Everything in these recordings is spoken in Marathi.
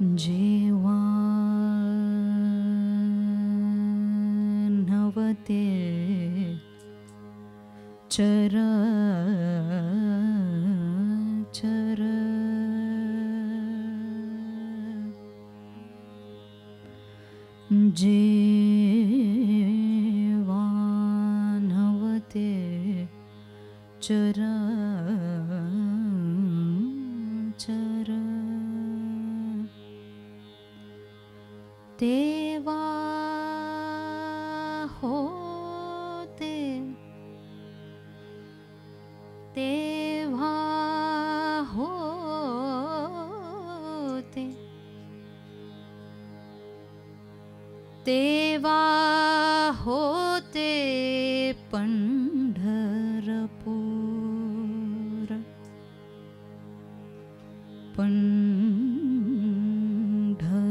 जेव्हा नव्हते चराचर जेव्हा नव्हते चराचर तेव्हा होते तेव्हा होते तेव्हा होते पंढरपूर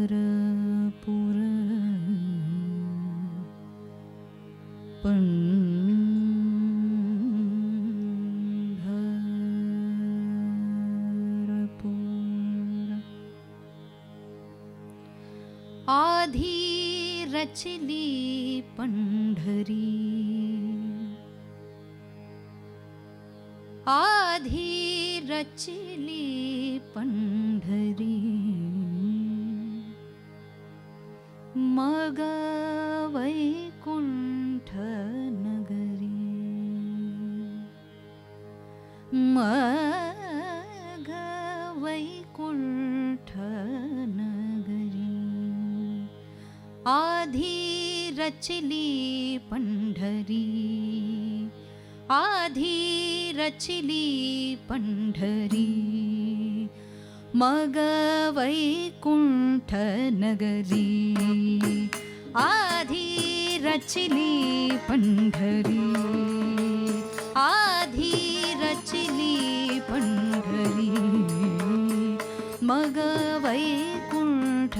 पंढरपूर पंढरपूर आधी रचली पंढरी आधी रचली पंढरी मग वैकुंठ नगरी मग वैकुंठ नगरी आधी रचली पंढरी आधी रचली पंढरी मग वैकुंठ नगरी आधी रचली पंढरी आधी रचली पंढरी मग वैकुंठ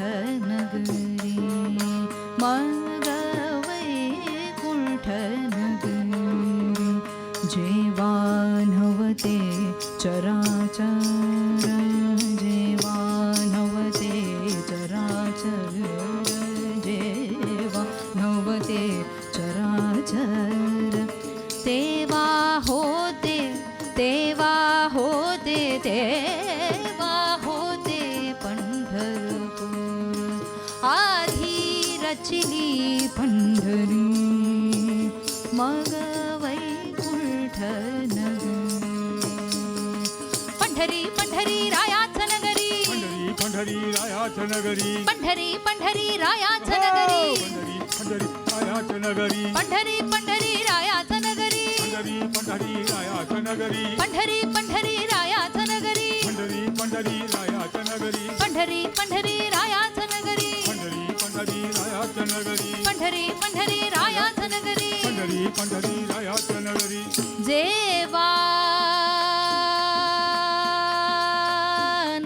नगरी मग वैकुंठ नगरी जेव्हा नव्हते चराचर जेव्हा नव्हते चराचर जेव्हा नव्हते चराचर तेव्हा होते तेव्हा होते तेव्हा होते पंढरपूर आधी रचली पंढरी मग वैकुंठ नगरी पंढरी पंढरी रायाच नगरी पंढरी रायाच नगरी पंढरी पंढरी रायाच नगरी पंढरी पंढरी रायाच नगरी पंढरी पंढरी रायाच नगरी पंढरी रायाच नगरी पंढरी पंढरी रायाच नगरी पंढरी रायाच नगरी पंढरी पंढरी रायाच नगरी पंढरी पंढरी रायाच नगरी जेव्हा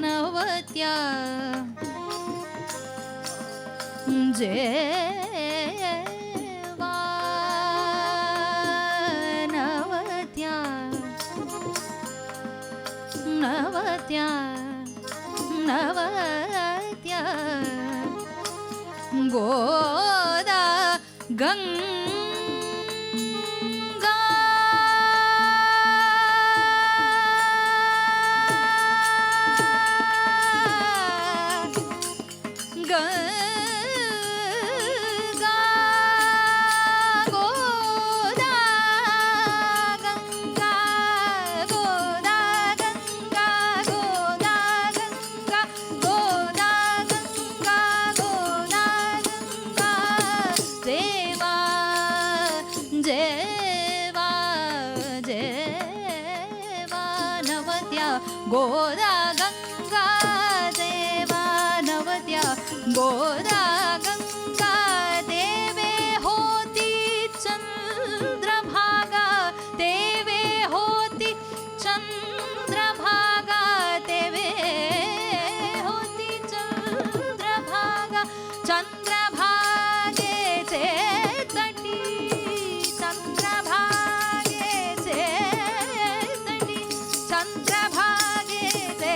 नवत्या जेव्हा नवत्या नवत्या नवत्या गोदा गंगा गंगा गोदा गंगा गोदा गंगा गोदा गंगा गोदा गंगा गोदा गंगा देवा जेवा जेवा नवत्या गोदा गंगा देवा नवत्या गोदा गंगा देवे होती चंद्रभागा देवे होती चंद्रभागा देवे होती चंद्रभागा चंद्रभागेचे तटी चंद्रभागेचे तटी चंद्रभागेचे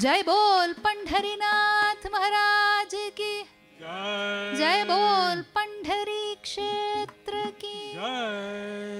जय बोल पंढरीनाथ महाराज की जय जय बोल पंढरी क्षेत्र की जय